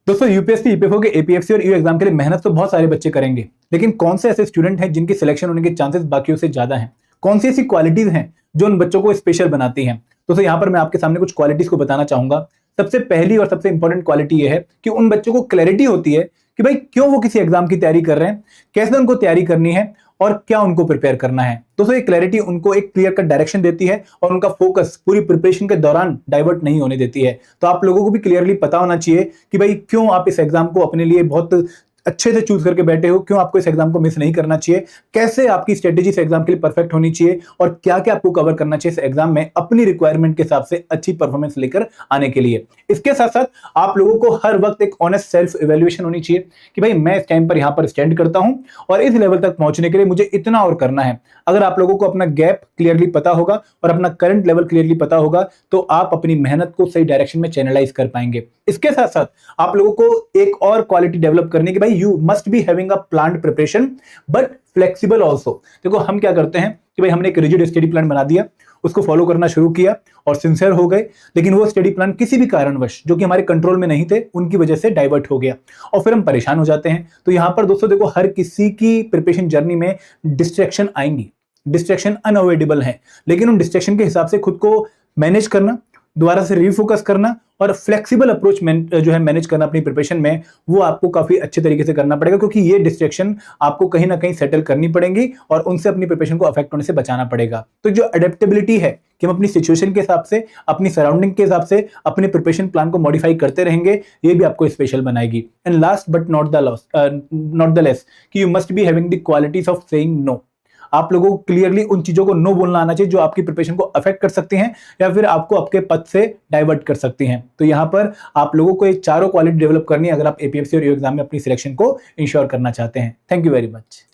दोस्तों UPSC, EPFO के APFC और यू एग्जाम के लिए मेहनत तो बहुत सारे बच्चे करेंगे, लेकिन कौन से ऐसे स्टूडेंट हैं जिनकी सिलेक्शन होने के चांसेस बाकियों से ज्यादा हैं? कौन सी ऐसी क्वालिटीज हैं जो उन बच्चों को स्पेशल बनाती हैं? दोस्तों यहाँ पर मैं आपके सामने कुछ क्वालिटीज को बताना चाहूंगा। सबसे पहली और सबसे इंपॉर्टेंट क्वालिटी यह है कि उन बच्चों को क्लैरिटी होती है कि भाई क्यों वो किसी एग्जाम की तैयारी कर रहे हैं, कैसे उनको तैयारी करनी है और क्या उनको प्रिपेयर करना है। दोस्तों ये क्लैरिटी उनको एक क्लियर कट डायरेक्शन देती है और उनका फोकस पूरी प्रिपरेशन के दौरान डाइवर्ट नहीं होने देती है। तो आप लोगों को भी क्लियरली पता होना चाहिए कि भाई क्यों आप इस एग्जाम को अपने लिए बहुत अच्छे से चूज करके बैठे हो, क्यों आपको इस एग्जाम को मिस नहीं करना चाहिए, कैसे आपकी स्ट्रेटेजी इस एग्जाम के लिए परफेक्ट होनी चाहिए और क्या क्या आपको कवर करना चाहिए इस एग्जाम में अपनी रिक्वायरमेंट के हिसाब से अच्छी परफॉर्मेंस लेकर आने के लिए। इसके साथ साथ आप लोगों को हर वक्त एक ऑनेस्ट सेल्फ इवैल्यूएशन होनी चाहिए कि भाई मैं इस टाइम पर यहां पर स्टैंड करता हूं और इस लेवल तक पहुंचने के लिए मुझे इतना और करना है। अगर आप लोगों को अपना गैप क्लियरली पता होगा और अपना करंट लेवल क्लियरली पता होगा तो आप अपनी मेहनत को सही डायरेक्शन में चैनलाइज कर पाएंगे। इसके साथ साथ आप लोगों को एक और क्वालिटी डेवलप करनी कि भाई you must be having a planned preparation but flexible also. देखो हम क्या करते हैं कि भाई हमने एक रिजिड स्टडी प्लान बना दिया, उसको फॉलो करना शुरू किया और सिंसियर हो गए, लेकिन वो स्टडी प्लान किसी भी कारणवश जो कि हमारे कंट्रोल में नहीं थे उनकी वजह से डाइवर्ट हो गया और फिर हम परेशान हो जाते हैं। तो यहां पर दोस्तों देखो हर किसी की प्रिपरेशन जर्नी में डिस्ट्रैक्शन आएंगी, डिस्ट्रैक्शन अनअवॉइडेबल है, लेकिन उन डिस्ट्रैक्शन के हिसाब से खुद को मैनेज करना, दोबारा से रिफोकस करना और फ्लेक्सिबल अप्रोच जो है मैनेज करना अपनी प्रिपरेशन में, वो आपको काफी अच्छे तरीके से करना पड़ेगा क्योंकि ये डिस्ट्रैक्शन आपको कहीं ना कहीं सेटल करनी पड़ेंगी और उनसे अपनी प्रिपरेशन को अफेक्ट होने से बचाना पड़ेगा। तो जो अडेप्टेबिलिटी है कि हम अपनी सिचुएशन के हिसाब से, अपनी सराउंडिंग के हिसाब से अपने प्रिपरेशन प्लान को मॉडिफाई करते रहेंगे, ये भी आपको स्पेशल बनाएगी। And last but not the less कि you must be having the qualities of saying no. आप लोगों को क्लियरली उन चीजों को नो बोलना आना चाहिए जो आपकी प्रिपरेशन को अफेक्ट कर सकती हैं या फिर आपको आपके पथ से डाइवर्ट कर सकती हैं। तो यहां पर आप लोगों को एक चारों क्वालिटी डेवलप करनी है अगर आप एपीएफसी और यू एग्जाम में अपनी सिलेक्शन को इंश्योर करना चाहते हैं। Thank you very much.